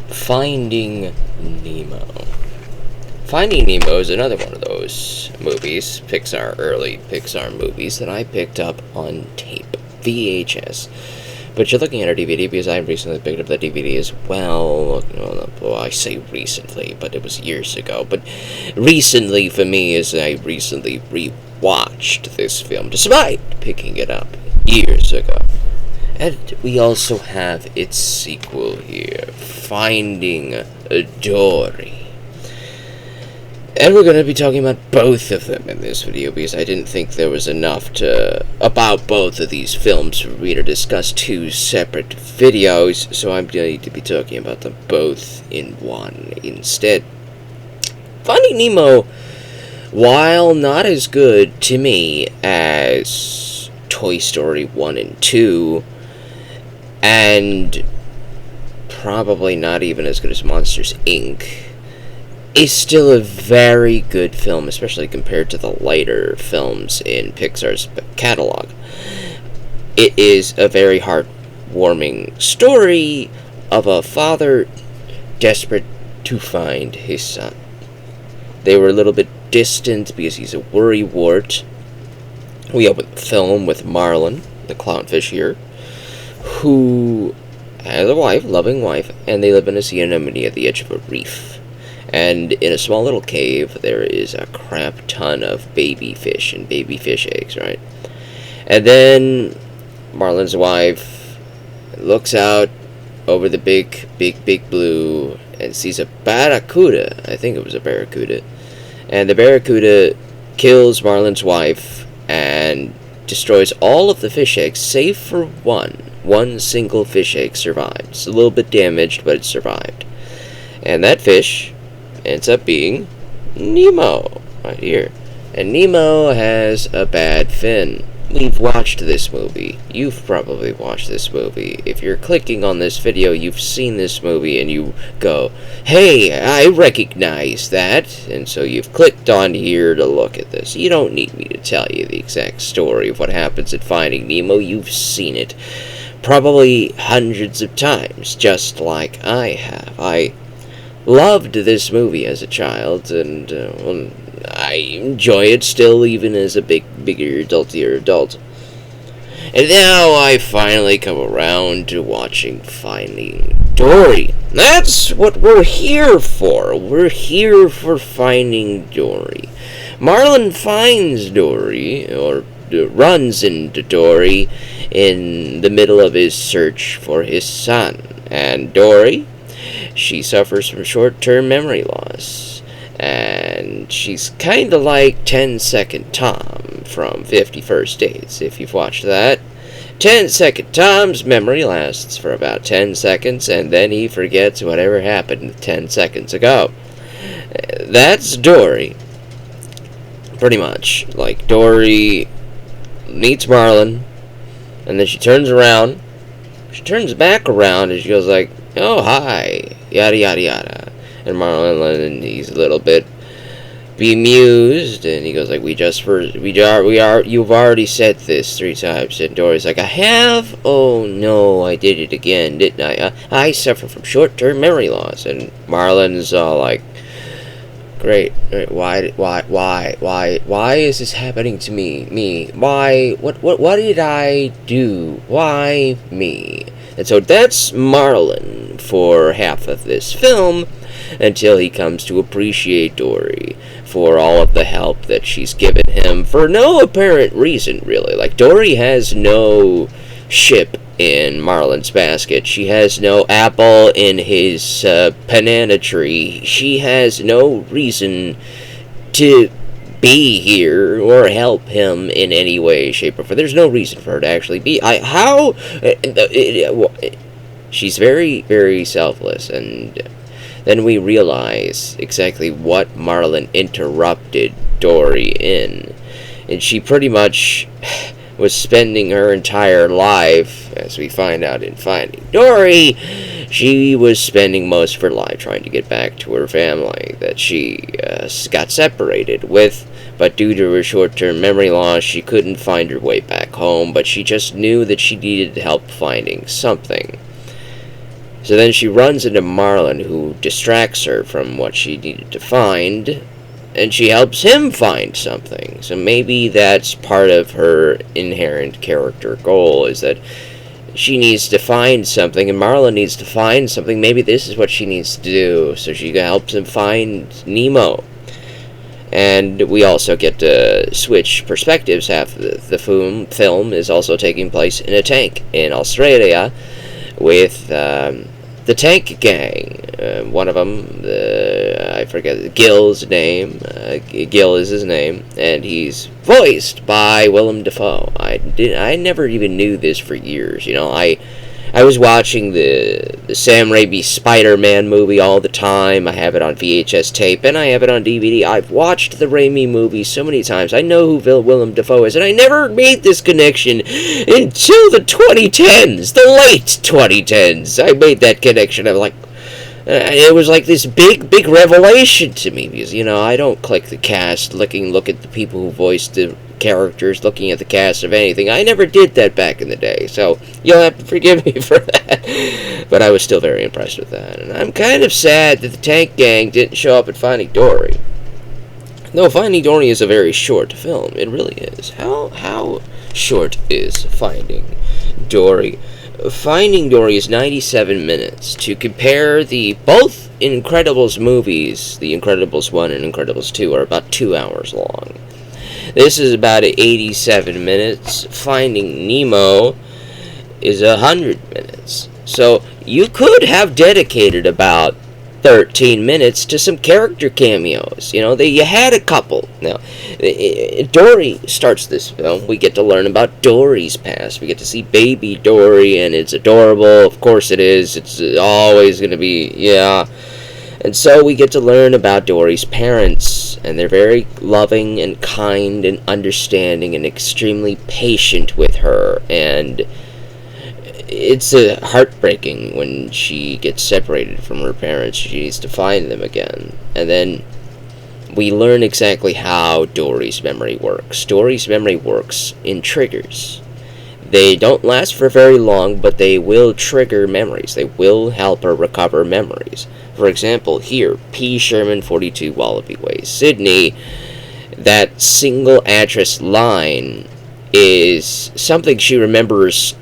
Finding Nemo. Finding Nemo is another one of those movies, early Pixar movies, that I picked up on tape, VHS. But you're looking at our DVD because I recently picked up the DVD as well. Well, I say recently, but it was years ago. But recently for me is I recently rewatched this film, despite picking it up years ago. And we also have its sequel here, Finding Dory. And we're going to be talking about both of them in this video because I didn't think there was enough about both of these films for me to discuss two separate videos, so I'm going to be talking about them both in one instead. Finding Nemo, while not as good to me as Toy Story 1 and 2, and probably not even as good as Monsters, Inc., is still a very good film, especially compared to the lighter films in Pixar's catalog. It is a very heartwarming story of a father desperate to find his son. They were a little bit distant because he's a worrywart. We open the film with Marlin, the clownfish here, who has a wife, loving wife, and they live in a sea anemone at the edge of a reef. And in a small little cave, there is a crap ton of baby fish and baby fish eggs, right? And then Marlin's wife looks out over the big blue and sees a barracuda. I think it was a barracuda. And the barracuda kills Marlin's wife and destroys all of the fish eggs, save for one. One single fish egg survived. It's a little bit damaged, but it survived. And that fish ends up being Nemo, right here. And Nemo has a bad fin. We've watched this movie. You've probably watched this movie. If you're clicking on this video, you've seen this movie and you go, hey, I recognize that. And so you've clicked on here to look at this. You don't need me to tell you the exact story of what happens at Finding Nemo. You've seen it probably hundreds of times, just like I have. I loved this movie as a child, and I enjoy it still, even as a bigger, adultier adult. And now I finally come around to watching Finding Dory. That's what we're here for. We're here for Finding Dory. Marlin finds Dory, or runs into Dory, in the middle of his search for his son. And Dory, she suffers from short-term memory loss, and she's kind of like 10-Second Tom from 50 First Dates, if you've watched that. 10-Second Tom's memory lasts for about 10 seconds, and then he forgets whatever happened 10 seconds ago. That's Dory. Pretty much. Like, Dory meets Marlin, and then she turns around. She turns back around, and she goes like, oh, hi, yada, yada, yada. And Marlin, he's a little bit bemused, and he goes like, you've already said this 3 times. And Dory's like, I have? Oh, no, I did it again, didn't I? I suffer from short-term memory loss. And Marlin's all like, great, why is this happening to me? Why, what did I do? Why me? And so that's Marlin for half of this film, until he comes to appreciate Dory for all of the help that she's given him for no apparent reason, really. Like, Dory has no ship in Marlin's basket. She has no apple in his banana tree. She has no reason to be here or help him in any way, shape, or form. There's no reason for her to actually be. She's very, very selfless, and then we realize exactly what Marlin interrupted Dory in. And she pretty much was spending her entire life, as we find out in Finding Dory, she was spending most of her life trying to get back to her family that she got separated with. But due to her short-term memory loss, she couldn't find her way back home, but she just knew that she needed help finding something. So then she runs into Marlin, who distracts her from what she needed to find, and she helps him find something. So maybe that's part of her inherent character goal, is that she needs to find something, and Marlin needs to find something. Maybe this is what she needs to do, so she helps him find Nemo. And we also get to switch perspectives. Half the film is also taking place in a tank in Australia with the Tank Gang. One of them, I forget Gil's name. Gil is his name, and he's voiced by Willem Dafoe. I never even knew this for years. I was watching the Sam Raimi Spider-Man movie all the time. I have it on VHS tape, and I have it on DVD. I've watched the Raimi movie so many times. I know who Willem Dafoe is, and I never made this connection until the 2010s, the late 2010s. I made that connection. I'm like, it was like this big revelation to me, because, I don't click the cast, look at the people who voiced the characters, looking at the cast of anything. I never did that back in the day, so you'll have to forgive me for that. But I was still very impressed with that, and I'm kind of sad that the Tank Gang didn't show up at Finding Dory. No, Finding Dory is a very short film. It really is. How short is Finding Dory? Finding Dory is 97 minutes. To compare, both Incredibles movies, The Incredibles 1 and Incredibles 2, are about 2 hours long. This is about 87 minutes. Finding Nemo is 100 minutes. So you could have dedicated about 13 minutes to some character cameos. You had a couple. Now, Dory starts this film. We get to learn about Dory's past. We get to see baby Dory, and it's adorable. Of course it is. It's always going to be, yeah. And so we get to learn about Dory's parents, and they're very loving and kind and understanding and extremely patient with her, and it's heartbreaking when she gets separated from her parents. She needs to find them again. And then we learn exactly how Dory's memory works. Dory's memory works in triggers. They don't last for very long, but they will trigger memories. They will help her recover memories. For example, here, P. Sherman, 42 Wallaby Way, Sydney, that single address line is something she remembers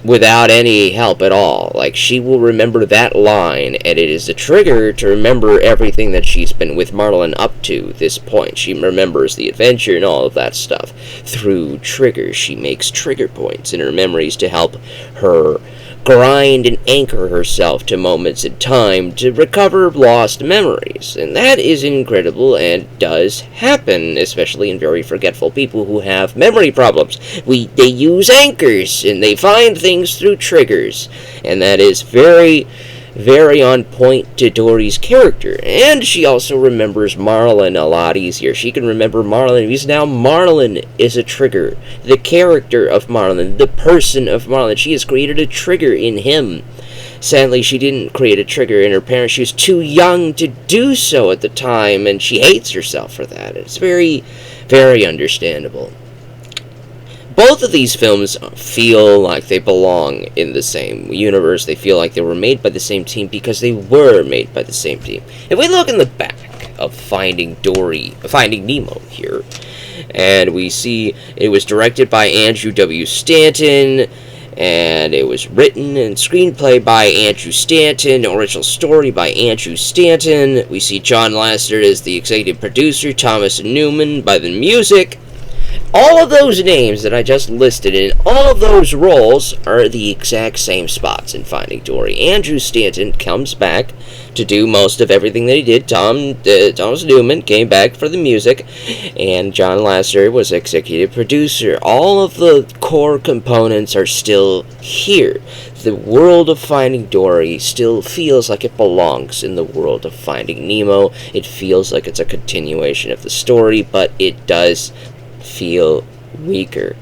without any help at all. Like, she will remember that line, and it is a trigger to remember everything that she's been with Marlin up to this point. She remembers the adventure and all of that stuff through triggers. She makes trigger points in her memories to help her grind and anchor herself to moments in time to recover lost memories. And that is incredible and does happen, especially in very forgetful people who have memory problems. They use anchors, and they find things through triggers. And that is very, very on point to Dory's character. And she also remembers Marlin a lot easier. She can remember Marlin because now Marlin is a trigger. The character of Marlin, the person of Marlin, she has created a trigger in him. Sadly, she didn't create a trigger in her parents. She was too young to do so at the time, and she hates herself for that. It's very, very understandable. Both of these films feel like they belong in the same universe. They feel like they were made by the same team because they were made by the same team. If we look in the back of Finding Nemo here, and we see it was directed by Andrew W. Stanton, and it was written and screenplay by Andrew Stanton, original story by Andrew Stanton. We see John Lasseter as the executive producer, Thomas Newman by the music. All of those names that I just listed in all of those roles are the exact same spots in Finding Dory. Andrew Stanton comes back to do most of everything that he did. Thomas Newman came back for the music, and John Lasseter was executive producer. All of the core components are still here. The world of Finding Dory still feels like it belongs in the world of Finding Nemo. It feels like it's a continuation of the story, but it does feel weaker.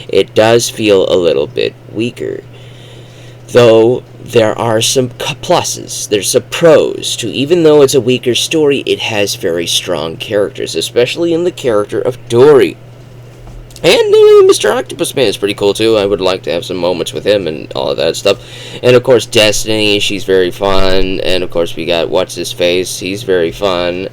It does feel a little bit weaker. Though there are some pluses. There's some pros to, even though it's a weaker story, it has very strong characters, especially in the character of Dory. And Mr. Octopus Man is pretty cool too. I would like to have some moments with him and all of that stuff. And of course, Destiny, she's very fun. And of course, we got What's His Face, he's very fun.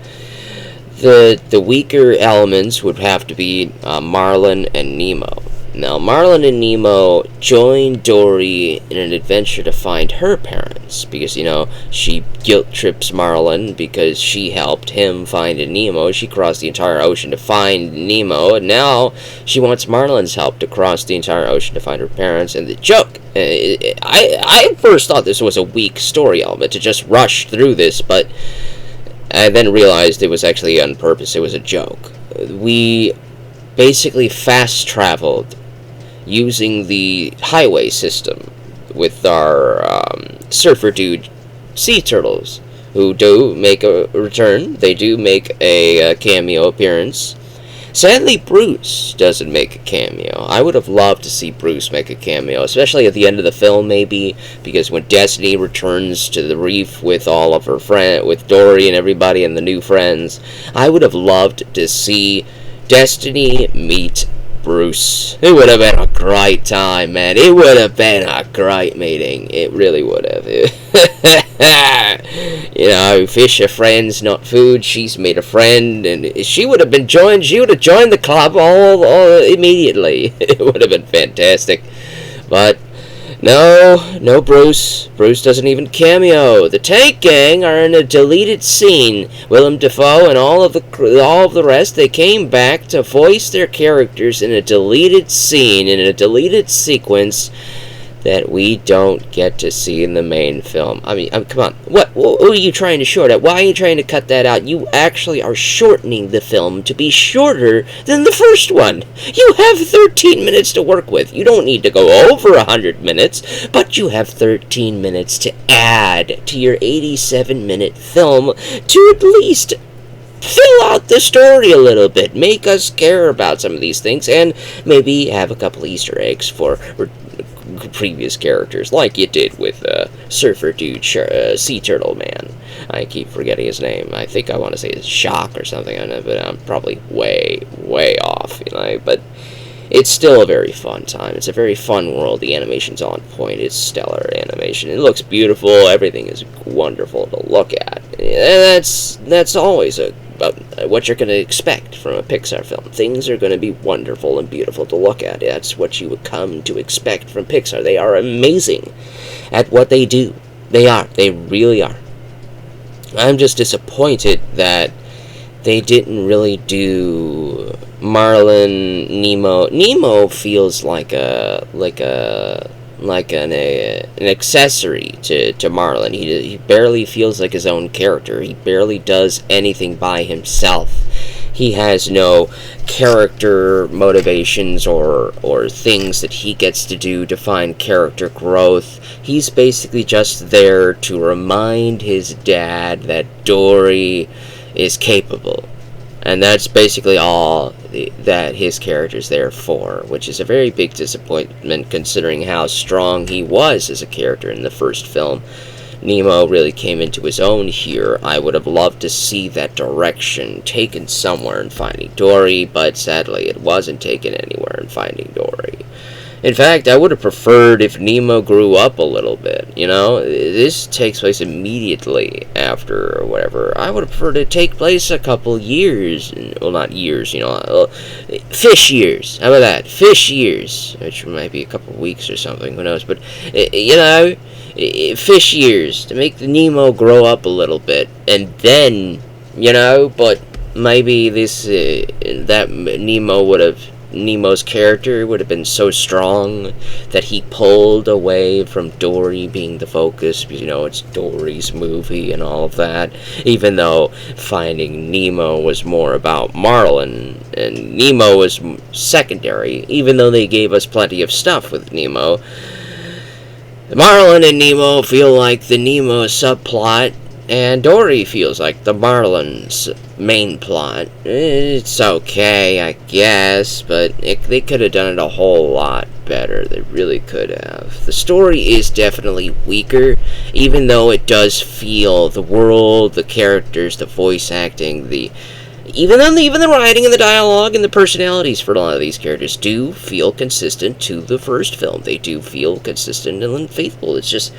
The weaker elements would have to be Marlin and Nemo. Now, Marlin and Nemo join Dory in an adventure to find her parents, because, she guilt trips Marlin because she helped him find Nemo. She crossed the entire ocean to find Nemo, and now she wants Marlin's help to cross the entire ocean to find her parents. And the joke, I first thought this was a weak story element to just rush through this, but I then realized it was actually on purpose. It was a joke. We basically fast-traveled using the highway system with our surfer dude sea turtles, who do make a return. They do make a cameo appearance. Sadly, Bruce doesn't make a cameo. I would have loved to see Bruce make a cameo, especially at the end of the film, maybe, because when Destiny returns to the reef with all of her friends, with Dory and everybody and the new friends, I would have loved to see Destiny meet Bruce. It would have been a great time, man. It would have been a great meeting. It really would have. Fish are friends, not food. She's made a friend, and she would have joined the club all immediately. It would have been fantastic. But no Bruce. Bruce doesn't even cameo. The Tank Gang are in a deleted scene. Willem Dafoe and all of the rest, they came back to voice their characters in a deleted scene, in a deleted sequence that we don't get to see in the main film. I mean, come on. What are you trying to short at? Why are you trying to cut that out? You actually are shortening the film to be shorter than the first one. You have 13 minutes to work with. You don't need to go over 100 minutes, but you have 13 minutes to add to your 87-minute film to at least fill out the story a little bit. Make us care about some of these things, and maybe have a couple Easter eggs for previous characters, like you did with Surfer Dude, Sea Turtle Man. I keep forgetting his name. I think I want to say it's Shock or something, but I'm probably way off, But it's still a very fun time. It's a very fun world. The animation's on point. It's stellar animation. It looks beautiful. Everything is wonderful to look at. And that's always what you're going to expect from a Pixar film. Things are going to be wonderful and beautiful to look at. That's what you would come to expect from Pixar. They are amazing at what they do. They are. They really are. I'm just disappointed that they didn't really do Marlin, Nemo. Nemo feels like an accessory to Marlin. He barely feels like his own character. He barely does anything by himself. He has no character motivations or things that he gets to do to find character growth. He's basically just there to remind his dad that Dory is capable. And that's basically all that his character's there for, which is a very big disappointment considering how strong he was as a character in the first film. Nemo really came into his own here. I would have loved to see that direction taken somewhere in Finding Dory, but sadly it wasn't taken anywhere in Finding Dory. In fact, I would have preferred if Nemo grew up a little bit, This takes place immediately after or whatever. I would have preferred it to take place a couple years. Well, not years, fish years. How about that? Fish years. Which might be a couple weeks or something, who knows. But, fish years. To make the Nemo grow up a little bit. And then, but maybe Nemo's character would have been so strong that he pulled away from Dory being the focus, because, it's Dory's movie and all of that, even though Finding Nemo was more about Marlin, and Nemo was secondary, even though they gave us plenty of stuff with Nemo. Marlin and Nemo feel like the Nemo subplot, and Dory feels like the Marlin's main plot. It's okay, I guess, but they could have done it a whole lot better. They really could have. The story is definitely weaker, even though it does feel the world, the characters, the voice acting, Even the writing and the dialogue and the personalities for a lot of these characters do feel consistent to the first film. They do feel consistent and faithful. It's just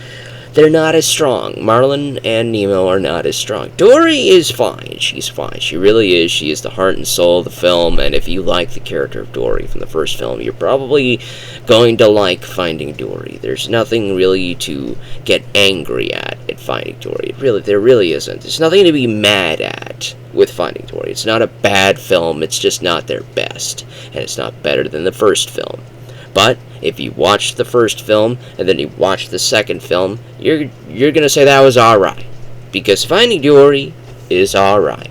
they're not as strong. Marlin and Nemo are not as strong. Dory is fine. She's fine. She really is. She is the heart and soul of the film, and if you like the character of Dory from the first film, you're probably going to like Finding Dory. There's nothing really to get angry at Finding Dory. There really isn't. There's nothing to be mad at with Finding Dory. It's not a bad film. It's just not their best, and it's not better than the first film. But if you watch the first film and then you watch the second film, you're gonna say that was alright, because Finding Dory is alright.